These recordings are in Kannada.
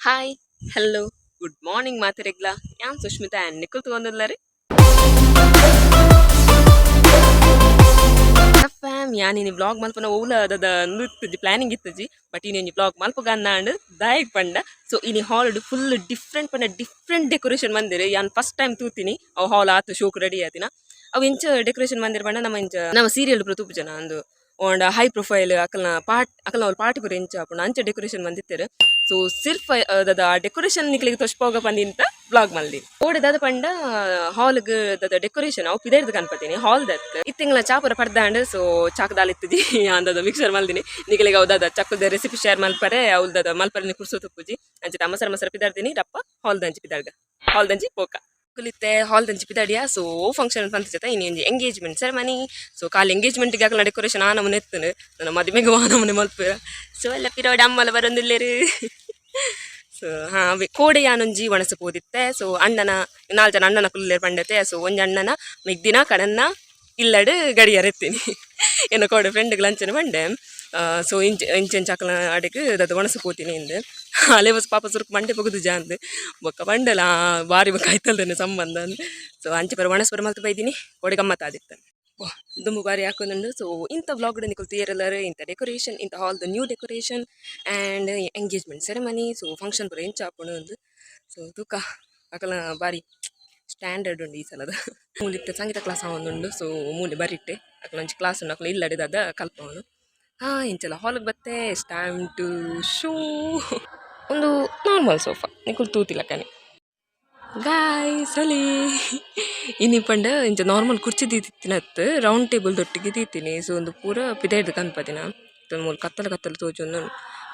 ಹಾಯ್, ಹಲೋ, ಗುಡ್ ಮಾರ್ನಿಂಗ್ ಮಾತಿರೆಗ್ಲ. ಯಾನ್ ಸುಷ್ಮಿತಾ ಆ್ಯಂಡ್ ನಿಖಿಲ್ ತಗೊಂಡಿಲ್ಲರಿ. ಫ್ಯಾಮ್ ಯಾನ್ ಇನಿ ವ್ಲಾಗ್ ಮಲ್ಪನ ಓಲ ಅದ ನೃತ್ಯಜಿ ಪ್ಲಾನಿಂಗ್ ಇತ್ತಜಿ ಬಟ್ ಇನಿ ವ್ಲಾಗ್ ಮಲ್ಪಗ ಅನ್ನಾಂಡ್ ದಾಯಕ್ ಪಂಡ. ಸೊ ಇನಿ ಹಾಲ್ ಫುಲ್ ಡಿಫ್ರೆಂಟ್ ಪಂಡ ಡಿಫ್ರೆಂಟ್ ಡೆಕೋರೇಷನ್ ಮಂದಿರ ಯಾನ್ ಫಸ್ಟ್ ಟೈಮ್ ತೂತೀನಿ ಅವು ಹಾಲ್ ಆತು ಶೋಕ್ ರೆಡಿ ಆತಿನ ಅವು ಇಂಚ ಡೆಕೋರೇಷನ್ ಮಂದಿರ ಪಂಡ ನಮ್ಮ ಸೀರಿಯಲ್ ಪ್ರತೂಪ ಜನ ಅಂದು ಒಂಡ್ ಹೈ ಪ್ರೊಫೈಲ್ ಅಕಲ್ನ ಅವ್ರ ಪಾರ್ಟಿ ಪೂರ ಇಂಚ ಆಪುಂಡು ಅಂಚ ಡೆಕೋರೇಷನ್ ಮಂದಿತ್ತೇರು. ಸೊ ಸಿರ್ಫ್ ದದ ಡೆಕೋರೇಷನ್ ನಿಕ್ಲಿಗೆ ತೊಚ್ಪೋಗ ಬಂದಿಂತ ಬ್ಲಾಗ್ ಮಲ್ದಿ ಓಡಿ ದಾದ ಪಂಡ ಹಾಲ್ಗ್ ದದ ಡೆಕೋರೇಷನ್ ಅವು ಪಿದೆರ್ದು ಕನ್ಪತೀನಿ ಹಾಲ್ ದತ್ ಇತ್ತಿಂಗ್ಲ ಚಾಪುರ ಪಡ್ದಾಂಡ್. ಸೊ ಚಾಕದಾಲ್ ಇತ್ತಜಿ ಅಂದದ ಮಿಕ್ಸರ್ ಮಲ್ದಿನಿ ನಿಕ್ಲಿಗೆ ಅವದ ಚಕ್ಕದ ರೆಸಿಪಿ ಶೇರ್ ಮಲ್ಪರೆ ಅವಲ್ದದ ಮಲ್ಪರೆ ಕುರ್ಸೋ ತುಪ್ಪುಜಿ ಅಂಚಿತ ಮಸರ ಪಿದಾಡ್ತೀನಿ ರಪ್ಪ ಹಾಲ್ ದಂಚಿ ಪಿದಾಡ್ಗ ಹಾಲ್ ದಂಚಿ ಪೋಕ ಕುಲಿತೆ ಹಾಲ್ ದಂಚಿ ಪಿದಾಡಿಯಾ. ಸೊ ಫಂಕ್ಷನ್ ಪಂತ ಇನಿ ಒಂಜಿ ಎಂಗೇಜ್ಮೆಂಟ್ ಸೆರೆಮನಿ. ಸೊ ಕಾಲ್ ಎಂಗೇಜ್ಮೆಂಟ್ಗೆ ಆಕಲ ಡೆಕೋರೇಷನ್ ಆ ನಮನೆ ಎತ್ತನು ನನ್ನ ಮದುವೆಗೆ ಆ ನಮನೆ ಮಲ್ಪುರ. ಸೊ ಎಲ್ಲ ಪಿರೋಡ್ ಅಮ್ಮಲ ಬರೊಂದಿಲ್ಲೇರು. ಸೊ ಕೋಡೆ ಯಾನೊಂಜಿ ಒಣಸಪೋದಿತ್ತೆ. ಸೊ ಅಣ್ಣನ 4 ಜನ ಅಣ್ಣನ ಕುಲ್ಲೇರ್ ಪಂಡತೆ. ಸೊ ಒಂಜಿ ಅಣ್ಣನ ಮಿಗ್ದಿನ ಕಡನ್ನ ಇಲ್ಲಡ್ ಗಡಿಯಾರ ಎತ್ತೀನಿ ಏನೋ ಕೋಡೆ ಫ್ರೆಂಡ್ಗೆ ಲಂಚನ ಬಂಡೆ. ಸೊ ಇಂಚೆಂಚ ಅಕಲ ಅಡಿಗೆ ಅದು ಒಣಸಪೋತೀನಿ ಇಂದು ಅಲೆ ಬಸ್ ಪಾಪ ಸುರುಕು ಮಂಡೆ ಪಗುದು ಜಾಂದ್ ಬೊಕ್ಕ ಬಂಡಲ ಬಾರಿ ಬೊಕ್ಕ ಆಯ್ತಲ್ದೇನೆ ಸಂಬಂಧ ಅಂದ್. ಸೊ ಅಂಚೆ ಬರ ಒಣಸ್ಪರ ಮಲ್ತು ಬೈದಿನಿ ಕೋಡೆ ಗಮ್ಮತ್ತಾದಿತ್ತು ದುಂಬು ಬಾರಿ ಹಾಕೋದುಂಡು. ಸೊ ಇಂಥ ವ್ಲಾಗ್ ನಿಕಲ್ ತೀರಲ್ಲರು ಇಂಥ ಡೆಕೋರೇಷನ್ ಇಂಥ ಹಾಲ್ ದ new decoration and engagement ceremony. So function ಪೂರ ಎಂಚ ಹಾಕೊಂಡು ಒಂದು. ಸೊ ತೂಕ ಅಕಲ ಬಾರಿ ಸ್ಟ್ಯಾಂಡರ್ಡ್ ಉಂಡು ಈ ಸಲದ ಮೂಲಿತ್ತೆ ಸಂಗೀತ ಕ್ಲಾಸ್ ಒಂದುಂಡು. ಸೊ ಮೂಲಿ ಬರಿಟ್ಟೆ ಅಕಲ ಒಂಚು ಕ್ಲಾಸ್ ಉಂಡು ಅಕಲ ಇಲ್ಲಡಿದಾದ ಕಲ್ಪವನು ಇಂಚಲ್ಲ ಹಾಲ್ಗೆ ಬತ್ತೆ. ಟೈಮ್ ಟು ಶೂ ಒಂದು ನಾರ್ಮಲ್ ಸೋಫಾ ನಿಕುಲ್ ತೂತಿಲ್ಲ ಕನೆ ಗಾಯ್ ಸಲಿ ಇನಿ ಪಂಡ ಇಂಚ ನಾರ್ಮಲ್ ಕುರ್ಚಿ ದೀತಿನತ್ತು ರೌಂಡ್ ಟೇಬಲ್ ದೊಟ್ಟಿಗೆ ದೀತೀನಿ. ಸೊ ಒಂದು ಪೂರ ಪಿದಾಯ್ದು ಕನ್ಪದಿನ ಮೂಲ ಕತ್ತಲ ತೋಜೊಂದು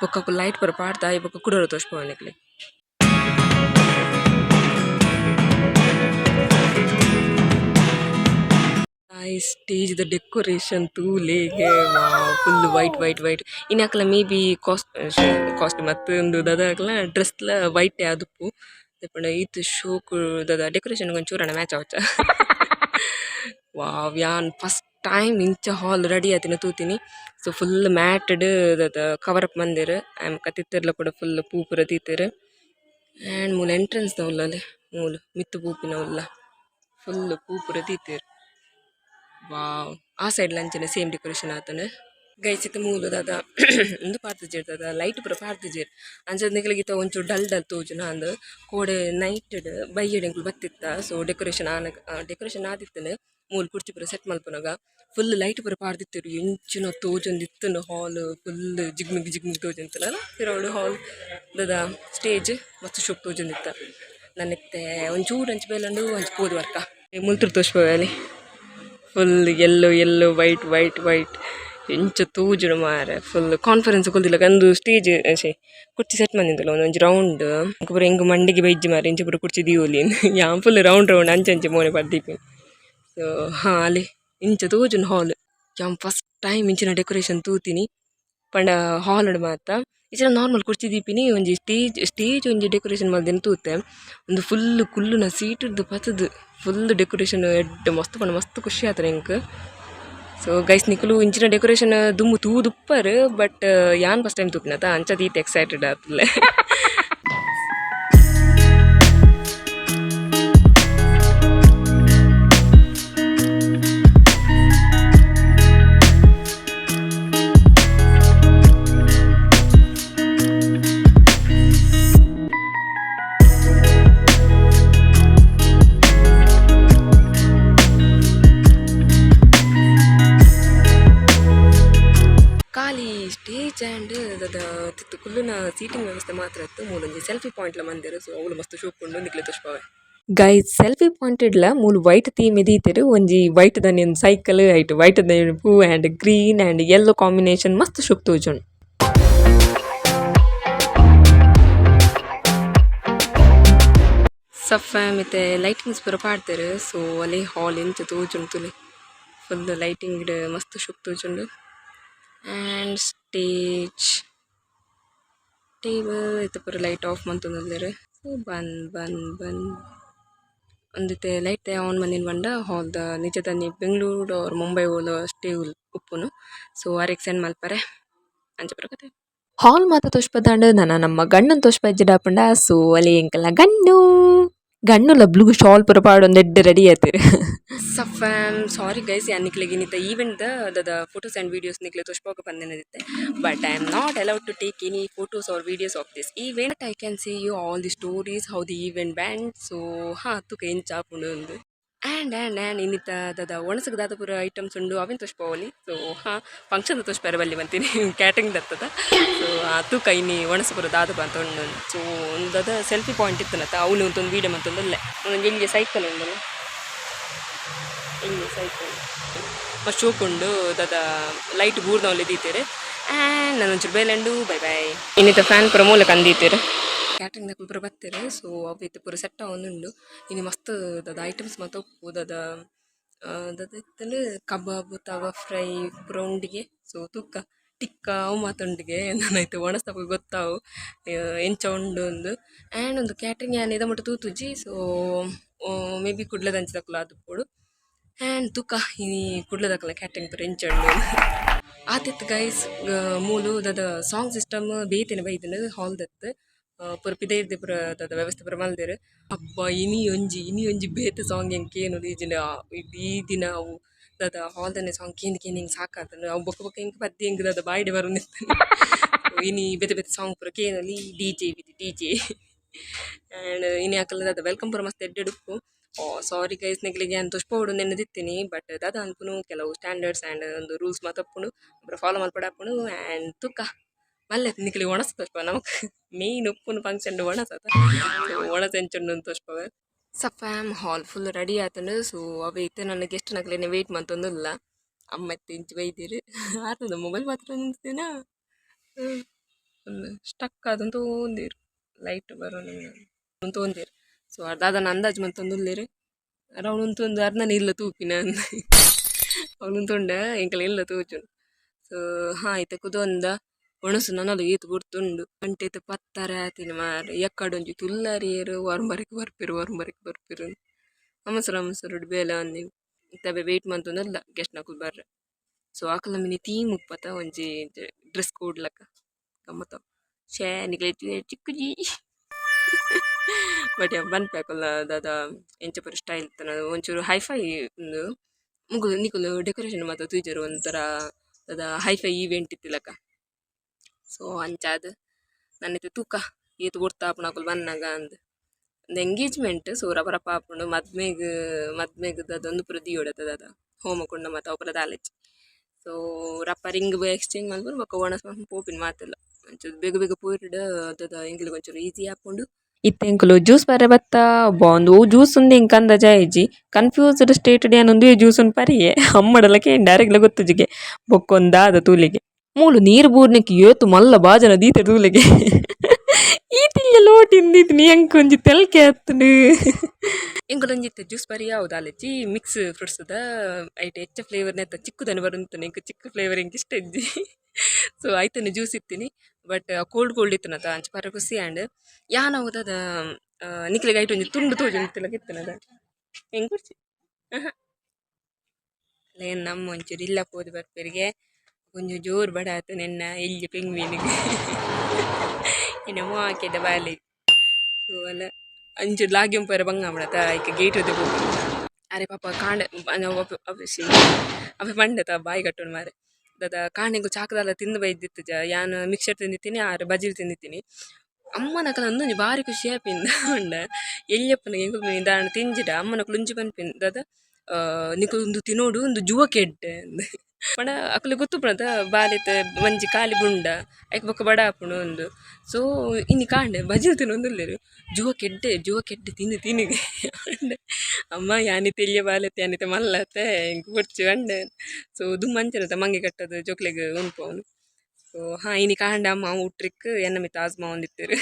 ಬೊಕ್ಕ ಲೈಟ್ ಪರ ಪಾಡ್ತಾ ಈ ಬೊಕ್ಕ ಕುಡೋರು ತೋಚ್ಪವನಿಕ್ಲಿ. ಸ್ಟೇಜ್ ದ ಡೆಕೋರೇಷನ್ ತೂಲೆಗೆ ಫುಲ್ ವೈಟ್ ಇನ್ನಾಕಲ ಮೇ ಬಿ ಕಾಸ್ಟ್ ಮತ್ತು ಒಂದು ದದಾಕಲ ಡ್ರೆಸ್ಲ ವೈಟ್ ಆದುಪ್ಪು ಪಂಡ ಈತ್ ಶೋಕು ದದ ಡೆಕೋರೇಷನ್ ಒಂಚೂರಣ ಮ್ಯಾಚ್ ಆವಚ್ಚ. ವಾವ್ ಯಾನ್ ಫಸ್ಟ್ ಟೈಮ್ ಇಂಚ ಹಾಲ್ ರೆಡಿ ಆತಿನ ತೂತೀನಿ. ಸೊ ಫುಲ್ ಮ್ಯಾಟಡ್ ದದ ಕವರ್ ಅಪ್ ಮಂದಿರ ಆ್ಯಮ್ ಕತ್ತಿತ್ತರ್ಲ ಕೂಡ ಫುಲ್ ಪೂ ಪೂರ ತೀತೆರ್ ಆ್ಯಂಡ್ ಮೂಲ ಎಂಟ್ರೆನ್ಸ್ ದ ಉಲ್ಲಲೆ ಮೂಲು ಮಿತ್ತು ಪೂಪಿನ ಉಲ್ಲ ಫುಲ್ ಪೂ ಪೂರ ತೀತೆರ್. ವಾವ್ ಆ ಸೈಡ್ ಲಂಚನೆ ಸೇಮ್ ಡೆಕೋರೇಷನ್ ಆತನ ಗೈಸಿತ ಮೂಲು ದಾದ ಒಂದು ಪಾರ್ತಿಜೇರ್ ದಾದ ಲೈಟ್ ಪೂರ ಪಾರ್ತಿಜೇರ್ ಅಂಚದ ನಿಕ್ಲಿಗಿತ ಒಂಚೂರು ಡಲ್ ತೋಜುನ ಅಂದ್ ಕೋಡೆ ನೈಟಡ್ ಬೈಯಡ್ ಎಂಕ್ಲು ಬತ್ತಿತ್ತ. ಸೊ ಡೆಕೋರೇಷನ್ ಆದಿತ್ತನ ಮೂಲು ಕುರ್ಚಿ ಪೂರ ಸೆಟ್ ಮಲ್ಪನಾಗ ಫುಲ್ ಲೈಟ್ ಪೂರ ಪಾಡ್ದಿತ್ತರು ಎಂಚಿನ ತೋಜೊಂದಿತ್ತನ ಹಾಲ್ ಫುಲ್ ಜಿಗ್ಮಿಗ್ ತೋಜೊಂದಿತ್ತಲ್ಲ ಪಿರೌಡ್ ಹಾಲ್ ದಾದ ಸ್ಟೇಜ್ ಮಸ್ತ್ ಶೋಕ್ ತೋಜೊಂದಿತ್ತ. ನನ್ನೆತ್ತೆ ಒಂಚೂರು ಅಂಚು ಬೇಲಂಡು ಅಂಚು ಪೋದು ವರ್ಕ ಮುಲ್ತುರು ತೋಚ್ಪೋವಲ್ಲಿ ಫುಲ್ ಎಲ್ಲೋ ವೈಟ್ ಎಂಚ ತೂಜುಡು ಮಾರೆ ಫುಲ್ ಕಾನ್ಫರೆನ್ಸ್ ಕೊಲ್ದಿಲ್ಲ ಅಂದು ಸ್ಟೇಜ್ ಕುರ್ಚಿ ಸೆಟ್ ಮಂದಿಂದಲ್ಲ ಒಂದೊಂಜಿ ರೌಂಡ್ ಪೂರ ಹೆಂಗೆ ಮಂಡಿಗೆ ಬೈಜಿ ಮಾರೆ ಇಂಚ ಪೂರ ಕುರ್ಚಿ ದೀವೊಲಿ ಯಾನ್ ಫುಲ್ ರೌಂಡ್ ಅಂಚೆ ಮೋನೆ ಪಡ್ದೀಪಿ. ಸೊ ಅಲ್ಲಿ ಇಂಚ ತೂಜುನ್ ಹಾಲ್ ಯಾನ್ ಫಸ್ಟ್ ಟೈಮ್ ಇಂಚಿನ ಡೆಕೋರೇಷನ್ ತೂತೀನಿ ಪಂಡ ಹಾಲ್ ಮಾತ ಈಚಿನ ನಾರ್ಮಲ್ ಕುರ್ಚಿ ದೀಪಿನಿ ಒಂಜಿ ಸ್ಟೇಜ್ ಒಂಜಿ ಡೆಕೋರೇಷನ್ ಮಾಡ್ದೇನೆ ತೂತೆ ಒಂದು ಫುಲ್ ಕುಲ್ಲುನ ಸೀಟದ್ದು ಪತದು ಫುಲ್ ಡೆಕೋರೇಷನ್ ಎಡ್ಡೆ ಮಸ್ತ್ ಪಂಡ ಮಸ್ತ್ ಖುಷಿ ಆತನ ಎಂಕ್. ಸೊ ಗೈಸ್ ನಿಕುಲು ಇಂಚಿನ ಡೆಕೋರೇಷನ್ ದುಮ್ಮು ತೂದುಪ್ಪರ್ ಬಟ್ ಯಾನ್ ಫಸ್ಟ್ ಟೈಮ್ ತೂಪಿನತ ಅಂಚದ ಈತ್ ಎಕ್ಸೈಟೆಡ್ ಆತಲೆ. ಖಾಲಿ ಸ್ಟೇಜ್ ಆ್ಯಂಡ್ ದದ ತಿತ್ತು ಕುಲ್ಲುನ ಸೀಟಿಂಗ್ ವ್ಯವಸ್ಥೆ ಮಾತ್ರ ಇತ್ತು ಮೂಲೊಂಜಿ ಸೆಲ್ಫಿ ಪಾಯಿಂಟ್ಲ ಮಂದಿರು. ಸೊ ಅವಳು ಮಸ್ತ್ ಶೋಕುಂಡು ನಿಕ್ಲೆ ತುಷ್ಪವೆ ಗೈಸ್ ಸೆಲ್ಫಿ ಪಾಯಿಂಟೆಡ್ಲ ಮೂಲು ವೈಟ್ ಥೀಮ್ ಎದೀತೆರು ಒಂಜಿ ವೈಟ್ ದನಿ ಒಂದು ಸೈಕಲ್ ಐಟ್ ವೈಟ್ ದನಿ ಪೂ and green and yellow combination ಮಸ್ತ್ ಶೋಕ್ ತೋಜುಂಡು. ಸಫೆ ಮತ್ತೆ ಲೈಟಿಂಗ್ಸ್ ಪೂರ ಪಾಡ್ತೆರ್. ಸೊ ಅಲ್ಲಿ ಹಾಲ್ ಎಂಚ ತೋಜುಂಡು ತುಲೆ ಫುಲ್ ಲೈಟಿಂಗ್ ಮಸ್ತ್ ಶೋಕ್ ತೋಜುಂಡು ಆ್ಯಂಡ್ ಸ್ಟೇಜ್ ಟೇಬಲ್ ಇತ್ತ ಪೂರ ಲೈಟ್ ಆಫ್ ಮಂತೊಂದುಲ್ಲೆರ್. ಸೊ ಬನ್ ಒಂದಿತ್ತೆ ಲೈಟ್ ಆನ್ ಮನಿನ ಬಂಡ ಹಾಲ್ ದ ನಿಜದಲ್ಲಿ ಬೆಂಗಳೂರು ಆರ್ ಮುಂಬೈ ಓಲ ಸ್ಟೇ ಉಪ್ಪುನು. ಸೊ ಆರ್ ಎಕ್ಸೆಂಡ್ ಮಲ್ಪರೆ ಅಂಚ ಪೂರ ಕತೆ. ಹಾಲ್ ಮಾತ ತೋಜ್ಪದಾಂಡ್ ನನ ನಮ್ಮ ಗಣ್ಣನ್ ತೋಜ್ಪಜ್ಜಿಡಾಪುಂಡ ಸೊ ಅಲಿ ಎಂಕಲ್ನ ಗಣ್ಣು ಗಣ್ಣುಲ ಬ್ಲೂ ಶಾಲ್ ಪೂರ ಪಾಡೊಂದು ಎಡ್ಡೆ ರೆಡಿ ಆತೆರ್ ಸಫಾಮ್ ಸಾರಿ ಗೈಸ್ ಯಾನಿಕ್ಲೆಗ್ ಇನ್ನಿತ ಈವೆಂಟ್ ದ ಫೋಟೋಸ್ ಆ್ಯಂಡ್ ವೀಡಿಯೋಸ್ ನಿಕ್ಲೆ ತೋಜ್ಪಾಕ ಬಂದಿನದಿತ್ತೆ but I am not allowed to take any photos or videos of this event I can see you all the stories how the event band ಸೊ ಹಾ ತುಕ ಎಂಚ ಆಪುಂಡು ಉಂದು ಆ್ಯಂಡ್ ಇನ್ನಿತ ದಾದ ಒಣಸಗ ದಾದ ಪೂರ ಐಟಮ್ಸ್ ಉಂಡು ಅವೆನ್ ತೋಜ್ಪಾವೊಲಿ ಸೊ ಹಾಂ ಫಂಕ್ಷನ್ ತೋಜ್ಪಾರೆ ಬಲ್ಲಿ ಬಂತೀನಿ ಕ್ಯಾಟ್ರಿಂಗ್ ದತ್ತದ ಸೊ ತೂಕ ಇನ್ನಿ ಒಣಸ ಪೂರ ದಾದ ಅಂತ ಉಂಡು ಸೊ ಒಂದದ ಸೆಲ್ಫಿ ಪಾಯಿಂಟ್ ಇತ್ತನತ್ತ ಅವನು ಒಂದು ವೀಡಿಯೋ ಮತ್ತೊಂದಲ್ಲೇ ಒಂದೊಂದು ಎಲ್ಲಿ ಸೈಕಲ್ ಉಂಡಲ್ಲ ಎಲ್ಲಿ ಸೈಕಲ್ ಮಸ್ತ್ ಶೋಕುಂಡು ದಾದ ಲೈಟ್ ಬೂರ್ದವಲ್ಲಿ ದೀತೇರೆ ಆ್ಯಂಡ್ ನಾನು ಒಂಚೂರು ಬೇಲೆಂಡು ಬೈ ಬೈ ಇನ್ನಿತ ಫ್ಯಾನ್ ಪೂರ ಮೂಲಕ ಅಂದೀತೇರೆ ಕ್ಯಾಟ್ರಿಂಗ್ ದ ಪೂರ ಬರ್ತಾರೆ ಸೊ ಅವೈತೆ ಪೂರ ಸೆಟ್ ಒಂದುಂಡು ಇನ್ನು ಮಸ್ತ್ ದಾದ ಐಟಮ್ಸ್ ಮಾತ ಉಪ್ಪು ದಾದ ದಾದ ಇತ್ತಂದ್ರೆ ಕಬಾಬ್ ತವಾ ಫ್ರೈ ಪೂರ ಉಂಡಿಗೆ ಸೊ ತೂಕ ಟಿಕ್ಕ ಅವು ಮಾತುಂಡಿಗೆ ನಾನೈತೆ ಒಣಸ್ತಪ್ಪ ಗೊತ್ತಾವು ಎಂಚ ಉಂಡು ಒಂದು ಆ್ಯಂಡ್ ಒಂದು ಕ್ಯಾಟ್ರಿಂಗ್ ಏನ್ ಇದ ಮಟ್ಟ ತೂತುಜಿ ಸೊ ಮೇ ಬಿ ಕುಡ್ಲದಂಚಿದಕ್ಕಲ ಅದು ಪೋಡು ಆ್ಯಂಡ್ ತೂಕ ಈ ಕುಡ್ಲದಕ್ಕಲ ಕ್ಯಾಟ್ರಿಂಗ್ ಪೂರ ಎಂಚ ಉಂಡು ಆತಿತ್ತು ಗೈಸ್ ಮೂಲು ದಾದ ಸಾಂಗ್ ಸಿಸ್ಟಮ್ ಬೇತೇನೆ ಬೈದಿನ ಹಾಲ್ ದತ್ತು ಪೂರ ಪಿದೈರ್ದೆ ಪೂರ ದಾದ ವ್ಯವಸ್ಥೆ ಪೂರ ಮಲ್ದೆರ್ ಅಬ್ಬ ಇನಿ ಒಂಜಿ ಬೇತೆ ಸಾಂಗ್ ಹೆಂಗೆ ಕೇನು ಈಜಿನ ಈ ದಿನ ಅವು ದಾದ ಹಾಲ್ದನೆ ಸಾಂಗ್ ಕೇಂದು ಹಿಂಗೆ ಸಾಕಾತನು ಅವು ಬೊಕ್ಕ ಬೊಕ್ಕ ಹಿಂಗೆ ಪದ್ಯ ಹೆಂಗೆ ದಾದ ಬಾಯ್ಡೆ ಬರೋದು ಇನಿ ಬೇತೆ ಬೇತೆ ಸಾಂಗ್ ಪೂರ ಕೇನಲಿ ಡಿ ಜೆ ಆ್ಯಂಡ್ ಇನಿ ಹಾಕಲ್ಲ ದಾದ ವೆಲ್ಕಮ್ ಪೂರ ಮಸ್ತ್ ಎಡ್ಡೆಡುಪ್ಪು ಸಾರಿ ಗೈಸ್ ನೆಗ್ಲಿಗೆ ಅಂತ ತೋಜ್ಪೋಡು ನೆನದಿತ್ತೀನಿ ಬಟ್ ದಾದ ಅನ್ಪುನು ಕೆಲವು ಸ್ಟ್ಯಾಂಡರ್ಡ್ಸ್ ಆ್ಯಂಡ್ ಒಂದು ರೂಲ್ಸ್ ಮಾತಪ್ಪುನು ಒಬ್ಬರು ಫಾಲೋ ಮಲ್ಪಡಾಪುನು ಆ್ಯಂಡ್ ತುಕ್ಕ ಮಲ್ಲೆ ನಿಕ್ಲಿ ಒಣಸ ತೋಜ್ಪ ನಮಕ್ ಮೇಯ್ನ್ ಉಪ್ಪುನು ಫಂಕ್ಷನ್ ಒಣಸತ ಒಣಸ ಎಂಚುಂಡು ತೋಜ್ಪವೆ ಸಫಾಮ್ ಹಾಲ್ ಫುಲ್ ರೆಡಿ ಆತಂಡು ಸೊ ಅವೇ ಇತ್ತೆ ನನ್ನ ಗೆಸ್ಟ್ ನಕ್ಲೇನೆ ವೆಯ್ಟ್ ಮಂತೊಂದುಲ್ಲ ಅಮ್ಮ ಇಂಚು ಬೈದಿರು ಆರ್ತದ ಮೊಬೈಲ್ ಮಾತ್ರ ನಿಂತೇನಾ ಸ್ಟಕ್ ಆದಂತ ತೊಂದಿರು ಲೈಟ್ ಬರೋ ತೊಂದಿರು ಸೊ ಅದಾದನ ಅಂದಾಜು ಮಂತೊಂದುಲ್ಲೇರು ಅವನು ಒಂದು ಅರ್ಧನ ಇಲ್ಲ ತೂಪಿನ ಅವನು ತೊಂಡ ಎಂಕಲ ಇಲ್ಲ ತೂಚು ಸೊ ಹಾಂ ಆಯ್ತು ಕುದೊಂದ ಒಣಸು ನನ್ನದು ಈತು ಗುರ್ತುಂಡು ಗಂಟೆತು ಪತ್ತರ ಆತಿನ ಮಾರ ಎಕ್ಕಡೊಂಜಿ ತುಲ್ಲರಿಯರು ವರ್ಮರಿಗೆ ಬರ್ಪಿರು ಅಮಸರು ಬೇಲೆ ಅಂದಿ ತಬೆ ವೆಯ್ಟ್ ಮಂತೊಂದಲ್ಲ ಗೆಸ್ಟ್ ನಕುಲ್ ಬರ್ರೆ ಸೊ ಆಕಲ ಮಿನಿ ತೀಮ್ ಉಪ್ಪತ್ತ ಒಂಜಿ ಡ್ರೆಸ್ ಕೋಡ್ ಲಕ್ಕ ಗಮ್ಮತ್ತ ಶೇ ನಿಕ್ಲೆ ಚಿಕ್ಕುಜಿ ಬಟ್ ಬನ್ಪಾಕಲ್ಲ ದಾದ ಎಂಚ ಪೂರ ಸ್ಟೈಲ್ ಇತ್ತನ ಒಂಚೂರು ಹೈಫೈ ಒಂದು ಮುಗುಲು ನಿಕುಲು ಡೆಕೋರೇಷನ್ ಮಾತ್ರ ತೂಜರು ಒಂಥರ ದಾದ ಹೈಫೈ ಈವೆಂಟ್ ಇತ್ತಿಲಕ್ಕ ಸೊ ಅಂಚಾದ ನನ್ನೈತೆ ತೂಕ ಈತು ಕೊಡ್ತಾಪುನ ಹಾಕಲು ಬನ್ನಾಗ ಅಂದು ಒಂದು ಎಂಗೇಜ್ಮೆಂಟ್ ಸೊ ರಬರಪ್ಪ ಹಾಕೊಂಡು ಮದ್ಮೆಗ್ ಅದೊಂದು ಪುರ ದಿಯೋಡದ ದಾದ ಹೋಮಕೊಂಡ ಮತ್ತು ಅವು ಪುರ ದಾಲೆಚ್ಚಿ ಸೊ ರಪ್ಪ ರಿಂಗ್ ಎಕ್ಸ್ಚೇಂಜ್ ಮಾಡ್ಬೋದು ಬೊಕ್ಕ ಒಣಸ್ ಪೋಪಿನ ಮಾತಿಲ್ಲ ಒಂಚೂರು ಬೇಗ ಬೇಗ ಪೋಯಿಡ್ ಅದ ಎಂಗ್ಲಿಗೆ ಒಂಚೂರು ಈಸಿ ಹಾಕೊಂಡು ಇತ್ತೆಂಕುಲು ಜ್ಯೂಸ್ ಬರೆ ಬತ್ತ ಬಾಂದು ಜ್ಯೂಸ್ ಉಂದು ಇಂಕ ಅಂದಾಜ ಇಜ್ಜಿ ಕನ್ಫ್ಯೂಸ್ಡ್ ಸ್ಟೇಟೆಡ್ ಏನೊಂದು ಜ್ಯೂಸ್ ಉನ್ ಪರಿಯೆ ಅಮ್ಮಡಲ ಕೇಂಡ ಅರೆಗ್ಲ ಗೊತ್ತುಜಿಗೆ ಬೊಕ್ಕೊಂದಾದ ತೂಲಿಗೆ ಮೂಲು ನೀರು ಬೂರ್ನಿಕ್ ಏತು ಮಲ್ಲ ಬಾಜನ ದೀತೆ ತೂಲಿಗೆ ಈತಿಲ್ಯ ಲೋಟಿಂದಿತ್ತು ನೀ ಎಂಕೊಂಜಿ ತೆಲ್ಕೆ ಹತ್ತನು ಎಂಗಳೊಂಜಿತ್ತು ಜ್ಯೂಸ್ ಬರಿ ಯಾವ್ದು ಅಲಜಿ ಮಿಕ್ಸ್ ಫ್ರೂಟ್ಸ್ ಅದ ಐಟ್ ಹೆಚ್ಚ ಫ್ಲೇವರ್ ನೆತ್ತ ಚಿಕ್ಕದನ್ನು ಬರುಂತಾನೆ ಇಂಕ ಚಿಕ್ಕ ಫ್ಲೇವರ್ ಇಂಕ ಇಷ್ಟ ಇಜ್ಜಿ ಸೊ ಆಯ್ತಾನೆ ಜ್ಯೂಸ್ ಇತ್ತೀನಿ ಬಟ್ ಕೋಲ್ಡ್ ಇತ್ತನದ ಅಂಚ ಪರ ಖುಷಿ ಆ್ಯಂಡ್ ಯಾನ ಹೋದದ ನಿಕ್ಲಿಗೆ ಐಟ್ ಒಂಜಿ ತುಂಡು ತೋಜು ನಿತ್ತಲಕ ಇತ್ತನದ ಹೆಂಗೆ ಕುಡ್ಸಿ ಏನು ನಮ್ಮ ಒಂಚೂರು ಇಲ್ಲ ಹೋದ್ ಬರ್ಪರಿಗೆ ಒಂಜು ಜೋರು ಬಡ ಆತು ನೆನ್ನ ಎಲ್ಲಿ ಪೆಂಗ್ವೀನಿಗೆ ಇನ್ನು ಹಾಕಿದ ಬಾಲಿ ಸೊ ಅಲ್ಲ ಅಂಚು ಲಾಗ್ಯಂ ಪರ ಬಂಗ ಮಾಡತ್ತ ಈಗ ಗೇಟ್ ಹೊತ್ತು ಹೋಗಿ ಅರೆ ಪಾಪ ಕಾಂಡ ಅವ ಮಂಡತ ಬಾಯಿ ಕಟ್ಟೋಣ ಮಾರೆ ದಾದ ಕಾಣೆಗೂ ಚಾಕದಲ್ಲ ತಿಂದು ಬೈದಿತ್ತು ಯಾನು ಮಿಕ್ಸರ್ ತಿಂದಿತ್ತೀನಿ ಆರು ಬಜಿಲ್ ತಿಂದಿತ್ತೀನಿ ಅಮ್ಮನಕಲ ಅಂದೊಂದು ಭಾರಿ ಖುಷಿ ಆಪಿಂದ ಉಂಡ ಎಲ್ಲಿಯಪ್ಪನ ಹೆಂಗೆ ದಾಣ ತಿಂಜಿಡ ಅಮ್ಮನಕಲು ಉಂಜಿ ಪನ್ಪಿಂದ ದಾದ ನಿಕು ಒಂದು ತಿನ್ನೋಡು ಒಂದು ಜುವ ಕೆಡ್ಡೆ ಪಂಡ ಅಕಲು ಗೊತ್ತು ಪಣದ ಬಾಲಿತ ಮಂಜಿ ಖಾಲಿ ಬುಂಡ ಐಕ್ ಬೊಕ್ಕ ಬಡ ಆಪುಂಡು ಒಂದು ಸೊ ಇನ್ನು ಕಾಂಡೆ ಬಜಿಲ್ ತಿನ್ನೊಂದುಲ್ಲೇರು ಜುವ ಕೆಡ್ಡೆ ತಿನ್ನಿಗೆ ಅಮ್ಮ ಯಾನಿ ತೆಲಿಯ ಬಾಲತ್ತೆ ಯಾನಿತೆ ಮಲ್ಲತ್ತೆ ಹಿಂಗೆ ಕೊಡ್ಚು ಅಂಡೆ ಸೊ ದುಮ್ಮಂಚಿರತ್ತೆ ಮಂಗೆ ಕಟ್ಟದು ಜೋಕ್ಲೆಗೆ ಉಂಪು ಅವನು ಸೊ ಹಾಂ ಇನಿ ಕಾಂಡ ಅಮ್ಮ ಉಟ್ರಿಕ್ ಎನ್ನ ಮಿತ್ತ ಆಸ್ಮ ಒಂದಿತ್ತರು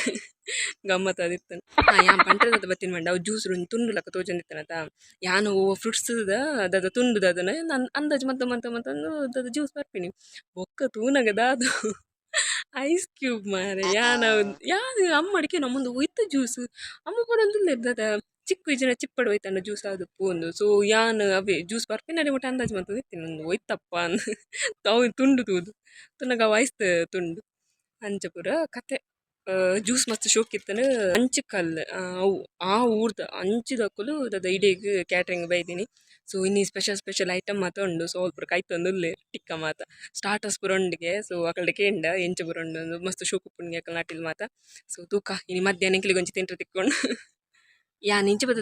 ಗಮ್ಮತ್ ಅದಿತ್ತು ಹಾಂ ಯಾನ್ ಪಂಟ್ರದ ಬತ್ತಿನ ಮಂಡ ಅವು ಜ್ಯೂಸ್ ತುಂಡು ಲಕ್ಕ ತೋಜಂದಿತ್ತನತ ಯಾನು ಫ್ರೂಟ್ಸ್ದ ಅದ ತುಂಡುದ ಅದನ್ನ ನಾನು ಅಂದಾಜು ಮಂತಂದು ಅದ ಜ್ಯೂಸ್ ಬರ್ಪಿನಿ ಬೊಕ್ಕ ತೂನಗದ ಅದು ಐಸ್ ಕ್ಯೂಬ್ ಮಾರೆ ಯಾನು ಅಮ್ಮ ಅಡಿಕೆ ನಮ್ಮೊಂದು ಒಯ್ತು ಜ್ಯೂಸ್ ಅಮ್ಮ ಬರೋದಿಲ್ಲ ಇದ್ದದ ಚಿಕ್ಕ ಜನ ಚಿಪ್ಪಡು ಹೋಯ್ತಾನ ಜ್ಯೂಸ್ ಅದು ಪೂಂದು ಸೊ ಯಾನ್ ಅವೇ ಜ್ಯೂಸ್ ಬರ್ಪಿನಡಿ ಒಟ್ಟು ಅಂದಾಜು ಮಂತದ್ದು ಇತ್ತೀನಿ ಒಂದು ಒಯ್ತಪ್ಪ ಅಂದು ಅವು ತುಂಡು ತೂದು ತುನಗ ವಾಯ್ಸ್ತ ತುಂಡು ಅಂಚ ಪೂರ ಕತೆ ಜ್ಯೂಸ್ ಮಸ್ತ್ ಶೋಕ್ ಇತ್ತನ ಅಂಚಕಲ್ ಅವು ಆ ಊರ್ದ ಅಂಚಿದಕ್ಕಲು ದದ ಇಡೀಗ್ ಕ್ಯಾಟ್ರಿಂಗ್ ಬೈದಿನಿ. ಸೊ ಇನ್ನಿ ಸ್ಪೆಷಲ್ ಐಟಮ್ ಮಾತ ಉಂಡು. ಸೊ ಅವ್ರು ಪೂರ ಕೈತೊಂದುಲ್ಲೆ ಟಿಕ್ಕ ಮಾತ ಸ್ಟಾರ್ಟರ್ಸ್ ಪೂರ ಉಂಡಿಗೆ. ಸೊ ಅಕಲ್ಡೆ ಕೇಂಡ ಎಂಚ ಪೂರ ಉಂಡು ಮಸ್ತ್ ಶೋಕು ಪುಣ್ಯ ಅಕಲ್ ನಾಟಿಲ್ ಮಾತ. ಸೊ ತೂಕ ಇನಿ ಮಧ್ಯಾಹ್ನ ಎಂಕ್ಲಿಗೆ ಒಂಚಿ ತಿಂಟ್ರೆ ತಿಕ್ಕೊಂಡು ಯಾನ್ ಇಂಚ ಬತ್ತ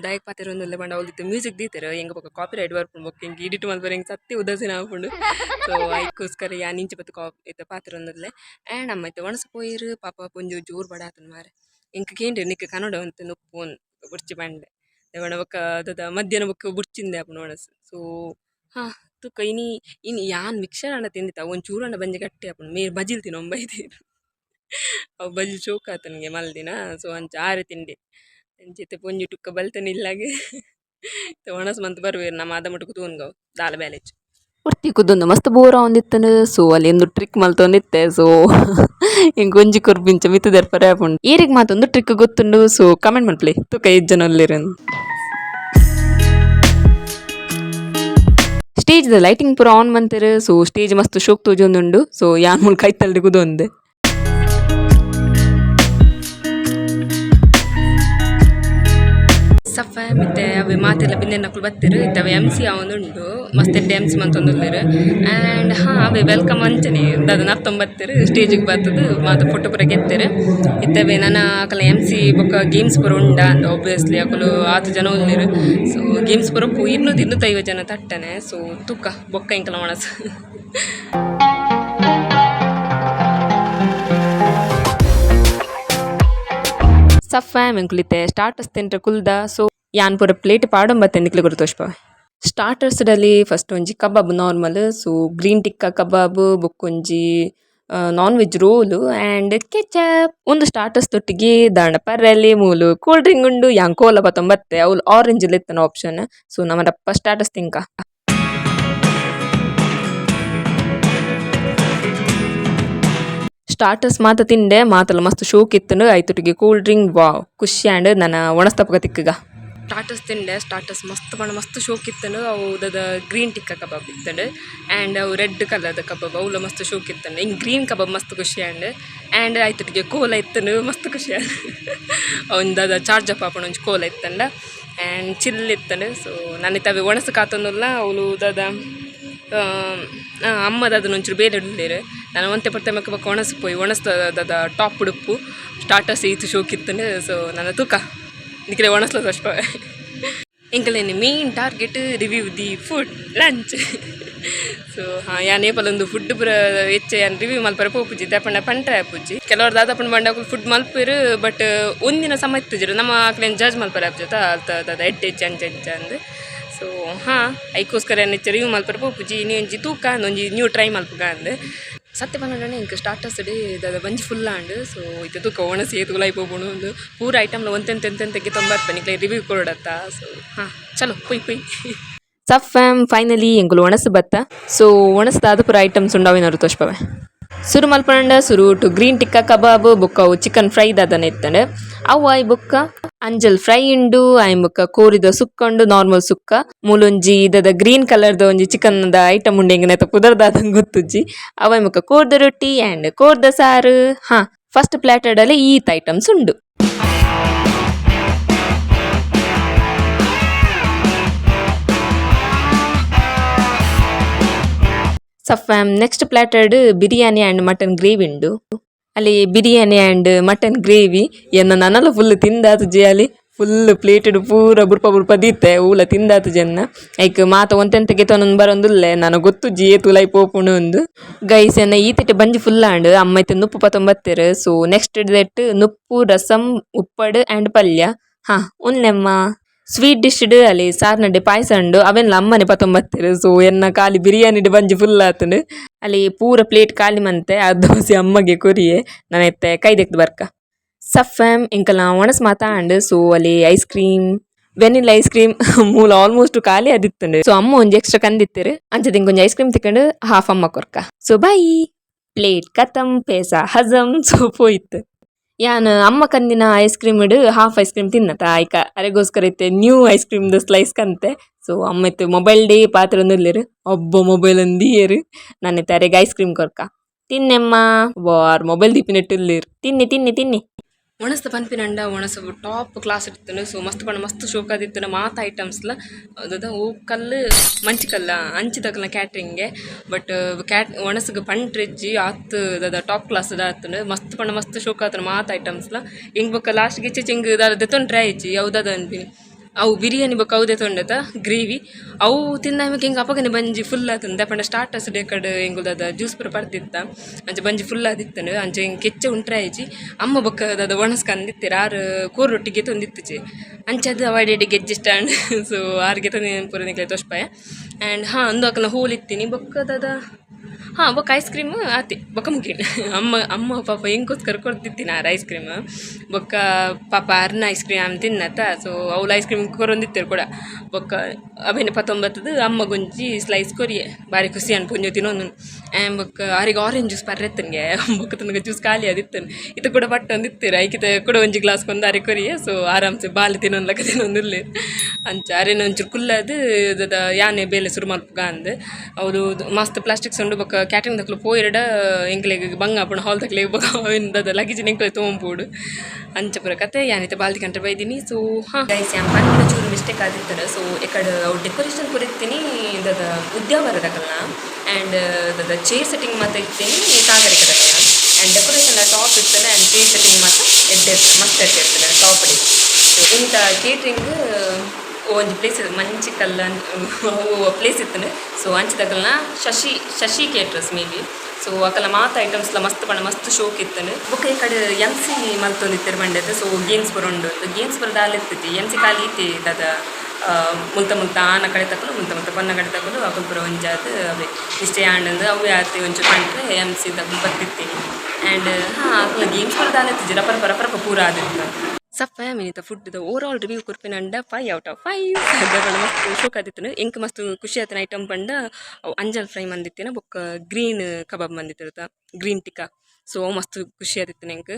ದಾಯಕ್ ಪಾತೆರ ಒಂದಲ್ಲ ಬಂಡ ಅವಳಿತ್ತು ಮ್ಯೂಸಿಕ್ ದೀತೆರ್ ಎಂಗ ಬೊಕ ಕಾಪಿ ರೈಟ್ ಬರ್ಪುಂಡು ಬೊಕ ಎಂಕ್ ಎಡಿಟ್ ಮಲ್ಪರೆ ಎಂಕ್ ಸತ್ತಿ ಉದಾಸೀನ ಆಪುಂಡು. ಸೊ ಐಕೋಸ್ಕರ ಯಾನ್ ಇಂಚ ಬತ್ತ ಇತ್ತ ಪಾತೆರ ಒಂದಲ್ಲೇ ಆ್ಯಂಡ್ ಅಮ್ಮ ಇತ್ತ ಒಣಸ ಪೋಯಿರು ಪಾಪ ಪೊಂಜು ಜೋರ್ ಬಡಾತನ ಮಾರೆ ಎಂಕ್ ಕೇಂದ್ರ ನಿಕ್ಕ ಕನ್ನಡ ಅಂತ ನುಪ್ಪೋನ್ ಬುರ್ಚಿ ಬಂಡೆ ದೇವಣ ಬೊಕ ದದ ಮಧ್ಯಾಹ್ನ ಬೊಕ ಬುರ್ಚಿಂದೆ ಆಪುಂಡು ಒಣಸ್. ಸೊ ಹಾ ತುಕ್ಕ ಇನಿ ಯಾನ್ ಮಿಕ್ಸರ್ ಅಣ್ಣ ತಿಂದಿತ್ತ ಒಂದ್ ಚೂರಣ್ಣ ಬಂಜೆ ಗಟ್ಟಿ ಆಪುಂಡು ಮೇರ್ ಬಜಿಲ್ ತಿನ್ನೊ ಬೈದೀರು ಅವು ಬಜಿಲ್ ಚೋಕ್ ಆತನ್ಗೆ ಮಲ್ದಿನ. ಸೊ ಅಂಚ ಆರೆ ತಿಂಡಿ ಅಂಚಿತ್ತೆ ಪೊಂಜಿ ಟುಕ್ಕ ಬಲ್ತನಿಲ್ಲಾಗೆ ಒಣಸ್ ಮಂತ್ ಬರ್ವೇರು ನಮ್ಮ ಆದ ಮಟ್ಟಕ್ಕೆ ತೂನ್ಗವು ದಾಲ ಬ್ಯಾಲೆಜ್ ಒರ್ತಿ ಕುದ್ದೊಂದು ಮಸ್ತ್ ಬೋರ ಒಂದಿತ್ತನು. ಸೊ ಅಲ್ಲಿ ಒಂದು ಟ್ರಿಕ್ ಮಲ್ತೊಂದಿತ್ತೆ. ಸೊ ಹಿಂಗೆ ಒಂಜಿ ಕೊರ್ಬಿಂಚ ಮಿತ್ತದರ್ ಪರ ಆಪುಂಡು ಈರಿಗೆ ಮಾತೊಂದು ಟ್ರಿಕ್ ಗೊತ್ತುಂಡು. ಸೊ ಕಮೆಂಟ್ ಮಾಡ್ಪ್ಲಿ ತುಕ 5 ಜನ ಅಲ್ಲಿರನ್ ಸ್ಟೇಜ್ ದ ಲೈಟಿಂಗ್ ಪೂರ ಆನ್ ಮಂತೆರ್. ಸೊ ಸ್ಟೇಜ್ ಮಸ್ತ್ ಶೋಕ್ ತೋಜೊಂದುಂಡು. ಸೊ ಯಾನ್ ಮುಲ್ ಕೈತಲ್ಡಿ ಕುದೊಂದೆ ಸಫ ಮತ್ತೆ ಅವೆ ಮಾತೆಲ್ಲ ಬಿಂದೆ ನಕಲು ಬತ್ತಿರು ಇತ್ತವೆ MC ಅವನುಂಡು ಮಸ್ತ್ MC ಮಂತೊಂದುಲ್ಲೆರ್. ಆ್ಯಂಡ್ ಅವೆ ವೆಲ್ಕಮ್ ಅಂಚನೆ ದಾದ ನರ್ತೊಂಬತ್ತಿರು ಸ್ಟೇಜಿಗೆ ಬರ್ತದು ಮಾತು ಫೋಟೋ ಪೂರ ಗೆತ್ತೆರ್ ಇತ್ತವೆ ನನ್ನ ಅಕಲ MC ಬೊಕ್ಕ ಗೇಮ್ಸ್ ಪೂರ ಉಂಡ ಅಂದ ಒಬ್ವಿಯಸ್ಲಿ ಅಕಲು 6 ಜನ ಉಲ್ಲೆರ್. ಸೊ ಗೇಮ್ಸ್ ಪೂರ 250 ಜನ ತಟ್ಟನೆ. ಸೊ ತುಕ್ಕ ಬೊಕ್ಕ ಇಂಕಲ ಮನಸ್ ಸಫಾ ಮೆಂಕುಲಿತೆ ಸ್ಟಾರ್ಟರ್ಸ್ ತಿಂಟ್ರೆ ಕುಲ್ದ. ಸೊ ಯಾನ್ ಪೂರ ಪ್ಲೇಟ್ ಪಾಡೊಂಬತ್ತೆ ನಿಕ್ಲಿ ಗುರು ತೋಷ್ಪ ಸ್ಟಾರ್ಟರ್ಸ್ಡಲ್ಲಿ ಫಸ್ಟ್ ಒಂಜಿ kebab normal. So green tikka kebab ಬೊಕ್ಕೊಂಜಿ non veg roll and ketchup ಒಂದು ಸ್ಟಾರ್ಟರ್ಸ್ ತೊಟ್ಟಿಗೆ ದಾಂಡ ಪರ್ರೆಲ್ಲಿ ಮೂಲು ಕೂಲ್ ಡ್ರಿಂಕ್ ಉಂಡು ಯಾನ್ ಕೋಲ ಬತ್ತೊಂಬತ್ತೆ ಅವ್ಲು ಆರೆಂಜ್ ಲೆತ್ತನ ಆಪ್ಷನ್. ಸೊ ನಮ್ಮದಪ್ಪ ಸ್ಟಾರ್ಟರ್ಸ್ ತಿಂಕ ಸ್ಟಾರ್ಟರ್ಸ್ ಮಾತ ತಿಂಡೆ ಮಾತಲ್ಲ ಮಸ್ತ್ ಶೋಕ್ ಇತ್ತಂಡು ಐತೊಟ್ಟಿಗೆ ಕೂಲ್ ಡ್ರಿಂಕ್ ವಾವ್ ಖುಷಿ ಆ್ಯಂಡ್ ನನ್ನ ಒಣಸ್ತಪಗ ತಿಕ್ಕಗ ಸ್ಟಾರ್ಟರ್ಸ್ ತಿಂಡೆ. ಸ್ಟಾರ್ಟರ್ಸ್ ಮಸ್ತ್ ಬಣ್ಣ ಮಸ್ತ್ ಶೋಕ್ ಇತ್ತಂಡು ಅವು ದದ ಗ್ರೀನ್ ಟಿಕ್ಕ ಕಬಾಬ್ ಇತ್ತಂಡು ಆ್ಯಂಡ್ ಅವು ರೆಡ್ ಕಲರ್ದ ಕಬಾಬ್ ಅವಳ ಮಸ್ತ್ ಶೋಕ್ ಇತ್ತಂಡು ಹಿಂಗೆ ಗ್ರೀನ್ ಕಬಾಬ್ ಮಸ್ತ್ ಖುಷಿ ಆ್ಯಂಡ್ ಐತೊಟ್ಟಿಗೆ ಕೋಲ ಇತ್ತಂಡು ಮಸ್ತ್ ಖುಷಿ ಅವ್ನು ದದ ಚಾರ್ಜ್ ಅಪ್ ಆಪಣ ಒಂಜಿ ಕೋಲ ಇತ್ತಂಡ ಆ್ಯಂಡ್ ಚಿಲ್ ಇತ್ತಂಡು. ಸೊ ನಾನು ತವೆ ಒಣಸು ಕಾತೊಂದುಲ್ಲ ಅವಳು ದದ ಅಮ್ಮದ ಅದನ್ನ ಒಂಚೂರು ಬೇರೆ ಇಡಲೇರು ನಾನು ಒಂತೆ ಪಡ್ತೆ ಮಕ್ಕ ಬಕ್ಕ ಒಣಸಿಪೋಯಿ ಒಣಸ್ತದ ಟಾಪ್ ಉಡುಪು ಸ್ಟಾರ್ಟರ್ಸ್ ಈತು ಶೋಕ್ ಇತ್ತಂಡು. ಸೊ ನನ್ನ ತೂಕ ನಿಕ್ಲೆ ಒಣಸ್ಲ ಅಷ್ಟ ಎಂಕಲೇನೆ main target review the food lunch. So ಯಾನ್ ಏಪಲೊಂದು ಫುಡ್ ಪೂರ ಹೆಚ್ಚು ಯಾನ್ ರಿವ್ಯೂ ಮಲ್ಪರೆ ಪೋಪುಜಿ ದಪ್ಪಣ್ಣ ಪಂಟ್ರೆ ಆಪುಜಿ ಕೆಲವ್ರು ದಾದಪ್ಪನ ಬಂಡ ಫುಡ್ ಮಲ್ಪರು. ಬಟ್ ಒಂದಿನ ಸಮ ಇತ್ತಿದ್ರು ನಮ್ಮ ಆಕ್ಲೇನು ಜಡ್ಜ್ ಮಲ್ಪರೆ ಆಪ್ಜತ ಅಲ್ತದ ಎಡ್ಡೆಚ್ಚ ಅಂಚ ಅಂದು. ಸೊ ಐಕೋಸ್ಕರ ನೆಚ್ಚ ರಿವ್ಯೂ ಮಲ್ಪರೆ ಪೋಪುಜಿ ನೀ ಒಂಜಿ ತೂಕ ಒಂಜಿ ನ್ಯೂ ಟ್ರೈ ಮಲ್ಪಗ ಅಂದು ಸತ್ಯ ಬಂದ ಇಂಕ ಸ್ಟಾರ್ಟರ್ಸ್ ಡೇ ದಾದ ಬಂಜಿ ಫುಲ್ ಆಂಡ್. ಸೊ ಇದು ತೂಕ ಒಣಸಿ ಏತುಗುಲ ಐಪೋಪುಣು ಒಂದು ಪೂರ ಐಟಮ್ಲ ಒಂತೆಂತೆಂತೆಂತೆಗೆ 90 ನಿಕ್ಲೆ ರಿವ್ಯೂ ಕೊಡತ್ತ. ಸೊ ಚಲೋ ಪೊಯ್ ಸಫ್ಯಾಮ್ ಫೈನಲಿ ಎಂಕುಲು ಒಣಸು ಬತ್ತ. ಸೊ ಒಣಸ್ದಾದ ಪೂರ ಐಟಮ್ಸ್ ಉಂಡಾವಿನವರು ತೋಷ್ಪವೆ ಸುರು ಮಲ್ಪಂಡ ಸುರು ಟು ಗ್ರೀನ್ ಟಿಕ್ಕ ಕಬಾಬ್ ಬೊಕ್ಕ ಅವು ಚಿಕನ್ ಫ್ರೈ ದಾದನ ಇತ್ತಂಡೆ ಅವು ಆಯ್ ಬೊಕ್ಕ ಅಂಜಲ್ ಫ್ರೈ ಉಂಡು ಆಯ್ ಬೊಕ್ಕ ಕೋರಿದ ಸುಕ್ಕ ಉಂಡು ನಾರ್ಮಲ್ ಸುಕ್ಕ ಮೂಲೊಂಜಿ ಇದದ ಗ್ರೀನ್ ಕಲರ್ದ ಒಂಜಿ ಚಿಕನ್ ದ ಐಟಮ್ ಉಂಡು ಎಂಗನೆತ ಕುದರ್ದಾದಂಗೆ ಗೊತ್ತುಜ್ಜಿ ಅವಾಯ್ ಬೊಕ್ಕ ಕೋರ್ದ ರೊಟ್ಟಿ ಆ್ಯಂಡ್ ಕೋರ್ದ ಸಾರು. ಫಸ್ಟ್ ಪ್ಲಾಟರ್ಡಲ್ಲಿ ಈತ್ ಐಟಮ್ಸ್ ಉಂಡು. ಸಫ್ಯಾಮ್ ನೆಕ್ಸ್ಟ್ ಪ್ಲಾಟರ್ಡ್ ಬಿರಿಯಾನಿ ಆ್ಯಂಡ್ ಮಟನ್ ಗ್ರೇವಿ ಉಂಡು. ಅಲ್ಲಿ ಬಿರಿಯಾನಿ ಆ್ಯಂಡ್ ಮಟನ್ ಗ್ರೇವಿ ನನ್ನಲ್ಲ ಫುಲ್ ತಿಂದಾತು ಜಿ ಅಲ್ಲಿ ಫುಲ್ ಪ್ಲೇಟೆಡ್ ಪೂರ ಬುರ್ಪ ದೀತೆ ಊಲ ತಿಂದಾತು ಜನ್ನ ಐಕ್ ಮಾತ ಒಂತೆಂತೆಗೆ ತೊನೊಂದು ಬರೊಂದುಲ್ಲೆ ನನಗೆ ಗೊತ್ತು ಜಿ ತುಲೈ ಪೋಪುಣು ಒಂದು ಗೈಸ್ ಎನ್ನ ಈತಿಟ್ಟು ಬಂಜಿ ಫುಲ್ ಆಂಡ್ ಅಮ್ಮ ಇತ್ತು ನುಪ್ಪು ಪತ್ತೊಂಬತ್ತೆರು. ಸೊ ನೆಕ್ಸ್ಟ್ ದೆಟ್ ನುಪ್ಪು ರಸಂ ಉಪ್ಪಡ್ ಆ್ಯಂಡ್ ಪಲ್ಯ ಉನ್ನೆಮ್ಮ ಸ್ವೀಟ್ ಡಿಶ್ಡ್ ಅಲ್ಲಿ ಸಾರ್ನಡ್ಡೆ ಪಾಯಸ ಉಂಡು ಅವೆಲ್ಲ ಅಮ್ಮನೆ ಪತ್ತೊಂಬತ್ತೆರು. ಸೊ ಎನ್ನ ಖಾಲಿ ಬಿರಿಯಾನಿ ಬಂಜಿ ಫುಲ್ ಆತುಂಡು ಅಲ್ಲಿ ಪೂರ ಪ್ಲೇಟ್ ಖಾಲಿ ಮಂತೆ ಆ ದೋಸೆ ಅಮ್ಮಗೆ ಕೊರಿಯೆ ನಾನು ಎತ್ತೆ ಕೈದೆಕ್ದು ಬರ್ಕ ಸಫ್ಯಾಮ್ ಇಂಕಲ ಒಣಸ್ ಮಾತಾಂಡ್. ಸೊ ಅಲ್ಲಿ ice cream vanilla ice cream ಮೂಲ ಆಲ್ಮೋಸ್ಟ್ ಖಾಲಿ ಆದಿತ್ತುಂಡು. ಸೊ ಅಮ್ಮ ಒಂಜಿ ಎಕ್ಸ್ಟ್ರಾ ಕಂದಿತ್ತರು ಅಂಚದ ಇಂಕೊಂಜಿ ಐಸ್ ಕ್ರೀಮ್ ತಿಕ್ಕೊಂಡು ಹಾಫ್ ಅಮ್ಮ ಕೊರ್ಕ. ಸೊ ಬೈ ಪ್ಲೇಟ್ ಕತಮ್ ಪೇಸ ಹಜಮ್. ಸೊ ಪೋಯಿತ್ತು ಯಾನ್ ಅಮ್ಮ ಕಂದಿನ ಐಸ್ ಕ್ರೀಮ್ ಇಡು ಹಾಫ್ ಐಸ್ ಕ್ರೀಮ್ ತಿನ್ನತ್ತ ಆಯ್ಕ ಅರೆಗೋಸ್ಕರ ಇತ್ತೆ ನ್ಯೂ ಐಸ್ ಕ್ರೀಮ್ದು ಸ್ಲೈಸ್ ಕಂತೆ. ಸೊ ಅಮ್ಮ ಇತ್ತು ಮೊಬೈಲ್ ಡೇ ಪಾತ್ರ ಒಂದಿಲ್ಲೇರು ಒಬ್ಬ ಮೊಬೈಲ್ ಒಂದಿಯರು ನಾನು ಇತ್ತೆ ಅರೆಗೆ ಐಸ್ ಕ್ರೀಮ್ ಕೊರ್ಕ ತಿನ್ನೆಮ್ಮ ವಾರ್ ಮೊಬೈಲ್ ದೀಪಿನೆಟ್ಟಿಲ್ಲೇರು ತಿನ್ನಿ ತಿನ್ನಿ ತಿನ್ನಿ ಒಣಸ್ತ ಪನ್ಪಿನಂಡ ಒಣಸ ಟಾಪ್ ಕ್ಲಾಸ್ ಇಡ್ತಾನೆ ಸೊ ಮಸ್ತ್ ಪಂಡ ಮಸ್ತ್ ಶೋಕ್ ಆದಿತ್ತನ ಮಾತ ಐಟಮ್ಸ್ಲ ಅದ ಹೂ ಕಲ್ಲು ಮಂಚಿ ಕಲ್ಲ ಅಂಚಿದಕಲ್ನ ಕ್ಯಾಟ್ರಿಂಗ್ಗೆ ಬಟ್ ಕ್ಯಾಟ್ ಒಣಸ್ಗೆ ಪಂಟ್ರೆಜ್ಜಿ ಆತ್ ದಾದ ಟಾಪ್ ಕ್ಲಾಸ್ ಆತನ ಮಸ್ತ್ ಪಂಡ ಮಸ್ತ್ ಶೋಕ್ ಆತನ ಮಾತ ಐಟಮ್ಸ್ಲ ಹಿಂಗೆ ಬೊಕ್ಕ ಲಾಸ್ಟ್ಗೆ ಚಿಂಗ್ ದಾದ ತೊಂಡ್ರೆ ಆಯ್ಚಿ ಯಾವ್ದಾದ ಅನ್ಪಿನಿ ಅವು ಬಿರಿಯಾನಿ ಬೊಕ್ಕ ಅವದೇ ತೊಂಡತ ಗ್ರೇವಿ ಅವು ತಿಂದಾಮಕ್ಕೆ ಹಿಂಗೆ ಅಪಗನೆ ಬಂಜಿ ಫುಲ್ ಆತಂದ ದಪಂಡ ಸ್ಟಾರ್ಟರ್ಸ್ ಡೇ ಕಡೆ ಹೆಂಗುದಾದ ಜ್ಯೂಸ್ ಪೂರ ಪರ್ದಿತ್ತ ಅಂಚೆ ಬಂಜಿ ಫುಲ್ ಆದಿತ್ತನು ಅಂಚೆ ಹಿಂಗೆ ಕೆಚ್ಚ ಉಂಟ್ರೆ ಆಯ್ಚಿ ಅಮ್ಮ ಬೊಕ್ಕ ದಾದ ಒಣಸ್ಕಂದಿತ್ತೀರ ಆರು ಕೋರೊಟ್ಟಿಗೆ ತೊಂದಿತ್ತುಚಿ ಅಂಚೆ ಅದು ಅವಾಯ್ಡ್ ಗೆಜ್ಜಿ ಸ್ಟ್ಯಾಂಡ್ ಸೊ ಆರ್ಗೆ ತಂದು ಪೂರ ನಿಕ್ಲೆ ತೋಷ್ಪಾಯ ಆ್ಯಂಡ್ ಹಾಂ ಅಂದು ಅಕ್ಕನ ಹೋಲ್ ಇತ್ತೀನಿ ಬೊಕ್ಕದಾದ ಹಾಂ ಬೊಕ್ಕ ಐಸ್ ಕ್ರೀಮ್ ಆತಿ ಬೊಕ್ಕ ಮುಗಿನ ಅಮ್ಮ ಪಾಪ ಹೆಂಗೋಸ್ಕರ ಕೊಡ್ತಿತ್ತೀನಿ ಆರು ಐಸ್ ಕ್ರೀಮ್ ಬೊಕ್ಕ ಪಾಪ ಅರ್ನ ಐಸ್ ಕ್ರೀಮ್ ತಿನ್ನತ್ತ ಸೊ ಅವ್ಳು ಐಸ್ ಕ್ರೀಮ್ ಕೊರೊಂದಿತ್ತೇರು ಕೂಡ ಬೊಕ್ಕ ಅವೇನು 19 ಅಮ್ಮ ಗೊಂಜಿ ಸ್ಲೈಸ್ ಕೊರಿಯೆ ಬಾರಿ ಖುಷಿ ಅನ್ಪುಂಜು ತಿನ್ನೊಂದು ಆ್ಯಂಡ್ ಬೊಕ್ಕ ಆರಿಗೆ ಆರೆಂಜ್ ಜ್ಯೂಸ್ ಪರ್ರೆತ್ತನ್ಗೆ ಬೊಕ್ಕ ತನಗೆ ಜ್ಯೂಸ್ ಖಾಲಿ ಆದಿತ್ತನು ಇದು ಕೂಡ ಪಟ್ಟು ಅಂದಿತ್ತೀರ ಐಕಿತ ಕೂಡ ಒಂಜಿ ಗ್ಲಾಸ್ ಕೊಂದು ಅರೆ ಕೊರಿಯೆ ಸೊ ಆರಾಮ್ಸೆ ಬಾಲಿ ತಿನ್ನೊಂದ್ಲಕ್ಕ ತಿನ್ನೊಂದಿಲ್ಲ ಅಂಚ ಅರೇನ ಒಂಚೂರು ಕುಲ್ಲದು ದದ ಯಾನೆ ಬೇಲೆ ಸುರು ಮಲ್ಪಗ ಅಂದು ಅವರು ಮಸ್ತ್ ಪ್ಲಾಸ್ಟಿಕ್ಸ್ ಉಂಡು ಬೊಕ್ಕ ಕ್ಯಾಟ್ರಿಂಗ್ ತಕ್ಲು ಪೋಯಿರಡ ಎಂಕ್ಲೆಗ್ ಬಂಗ ಆಪುಂಡು ಹಾಲ್ ತಕ್ಲೆಗ್ ಬೊಕ್ಕ ಅವಿಂದದ ಲಗೇಜ್ ಎಂಕ್ಲೆ ತೊಗೊಂಪೋಡು ಅಂಚ ಪೂರ ಕತೆ ಯಾನೈತೆ ಬಾಲ್ದಿ ಕಂಟ್ರೆ ಬೈದಿನಿ ಸೊ ಹಾಂ ಗೈಸ್ ಯಾನ್ ಪನ್ಪಿನ ಚೂರು ಮಿಸ್ಟೇಕ್ ಆದಿತ್ತಾರೆ ಸೊ ಇಕಡೆ ಅವ್ರು ಡೆಕೋರೇಷನ್ ಪೂರಿತ್ತೀನಿ ದದ ಉದ್ಯಾವರದಕಲ್ನ ಆ್ಯಂಡ್ ದದ ಚೇರ್ ಸೆಟ್ಟಿಂಗ್ ಮಾತ್ರ ಇತ್ತೀನಿ ಸಾಗರಿಕದಕಲ್ನ ಆ್ಯಂಡ್ ಡೆಕೋರೇಷನ್ ಟಾಪ್ ಇರ್ತದೆ ಆ್ಯಂಡ್ ಚೇರ್ ಸೆಟ್ಟಿಂಗ್ ಮಾತ್ರ ಮಸ್ತ್ ಇರ್ತಿರ್ತದೆ ಟಾಪ್ ಅಡಿ ಸೊ ಇಂಥ ಕೇಟ್ರಿಂಗ್ ಒಂದು ಪ್ಲೇಸ್ ಇದೆ ಮಂಚಿ ಕಲ್ಲ ಪ್ಲೇಸ್ ಇತ್ತನೆ ಸೊ ಅಂಚಿದಕಲ್ನ Shashi caterers maybe so ಅಕಲ್ಲ ಮಾತ ಐಟಮ್ಸ್ಲ ಮಸ್ತ್ ಪಂಡ ಮಸ್ತ್ ಶೋಕ್ ಇತ್ತನೆ ಬೊಕ್ಕ ಈ ಕಡೆ ಎಮ್ ಸಿ ಮಲ್ತೊಂದಿತ್ತರ ಬಂಡೈತೆ ಸೊ ಗೇಮ್ಸ್ ಬರೋಂಡು ಗೇಮ್ಸ್ ಬರೋದು ಅಲ್ಲಿ ಇರ್ತೈತಿ ಎಮ್ ಸಿ ಖಾಲಿ ಐತಿ ದಾದ ಮುಲ್ತ ಆನ ಕಡೆ ತಕ್ಕಲು ಮುಲ್ತ ಬಣ್ಣ ಕಡೆ ತಕ್ಕಲು ಅಕಲ್ ಪುರ ಒಂಜಾದ ಅವೇ ಇಷ್ಟೇ ಆಂಡಂದು ಅವೇ ಆರ್ತಿ ಒಂಚೂರು ಪಂಡ್ರೆ ಎಮ್ ಸಿ ತಕ್ಕಲು ಬರ್ತಿರ್ತೀನಿ ಆ್ಯಂಡ್ ಹಾಂ ಅಕಲ್ಲ ಗೇಮ್ಸ್ ಬರೋದು ಅಲ್ಲಿ ಇರ್ತಿದ್ವಿ ರಪರ ಪೂರ ಆದಿತ್ತು ಸಫ ಮಿನಿತ ಫುಡ್ದು ಓವರ್ ಆಲ್ ರಿವ್ಯೂ ಕೊರ್ಪಿನಂಡ 5 out of 5 ಮಸ್ತ್ ಶೋಕ್ ಆದಿತ್ತು ಎಂಕ್ ಮಸ್ತ್ ಖುಷಿ ಆತನ ಐಟಮ್ ಪಂಡ ಅಂಜಲ್ ಫ್ರೈ ಮಂದಿತ್ತಿನ ಬೊಕ್ಕ ಗ್ರೀನ್ ಕಬಾಬ್ ಮಂದಿತ್ತಿರುತ್ತ ಗ್ರೀನ್ ಟಿಕ್ಕಾ ಸೊ ಮಸ್ತ್ ಖುಷಿ ಆದಿತ್ತು ನಂಗೆ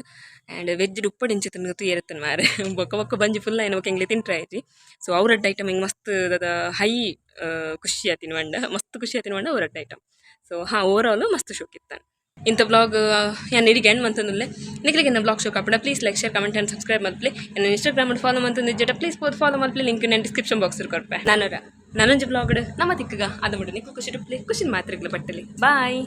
ಆ್ಯಂಡ್ ವೆಜ್ ಉಪ್ಪಡಿಂಚು ತಿನ್ನೋದು ಏರುತ್ತಾನೆ ಮಾರೆ ಬೊಕ್ಕ ಬಂಜಿ ಫುಲ್ ಏನು ಬೊಕ್ಕ ಹೆಂಗ್ಲಿ ತಿಂಟ್ರೆ ಆಯ್ತು ಸೊ ಅವ್ರದ್ದು ಐಟಮ್ ಹಿಂಗೆ ಮಸ್ತ್ ಅದ ಹೈ ಖುಷಿ ಆತಿನ ಮಂಡ ಮಸ್ತ್ ಖುಷಿ ಆತಿನ ಮಂಡ ಅವ್ರದ್ದು ಐಟಮ್ ಸೊ ಹಾಂ ಓವರ್ ಆಲು ಮಸ್ತ್ ಶೋಕ್ ಇತ್ತಾನೆ ಇಂಥ ಬ್ಲಾಗ್ ಯಾನ್ ಇಡಿಗೆ ಎಂಡ್ ಮಂತಂದುಲ್ಲೆ ನಿಕ್ಲಿಗೆ ನನ್ನ ಬ್ಲಾಗ್ ಶೋಕ್ ಆಪಣ please like share comment and subscribe ಮಲ್ಪಲೆ ನನ್ನ ಇನ್ಸ್ಟಾಗ್ರಾಮ್ ಫಾಲೋ ಮಂತಂದು ಜಟ ಪ್ಲೀಸ್ ಫಾಲೋ ಮಲ್ಪಲೆ ಲಿಂಕ್ ನಾನು ಡಿಸ್ಕ್ರಿಪ್ಷನ್ ಬಾಕ್ಸ್ ಕೊಡ್ಪೆ ನಾನೊಂಜಿ ಬ್ಲಾಗ್ ನಮ್ಮ ತಿಕ್ಕಗ ಅದು ಮಾಡು ನಿಕ್ಕು ಖುಷಿ ಖುಷಿ ಮಾತ್ರಗಳು ಬಟ್ಟಲಿ ಬಾಯ್.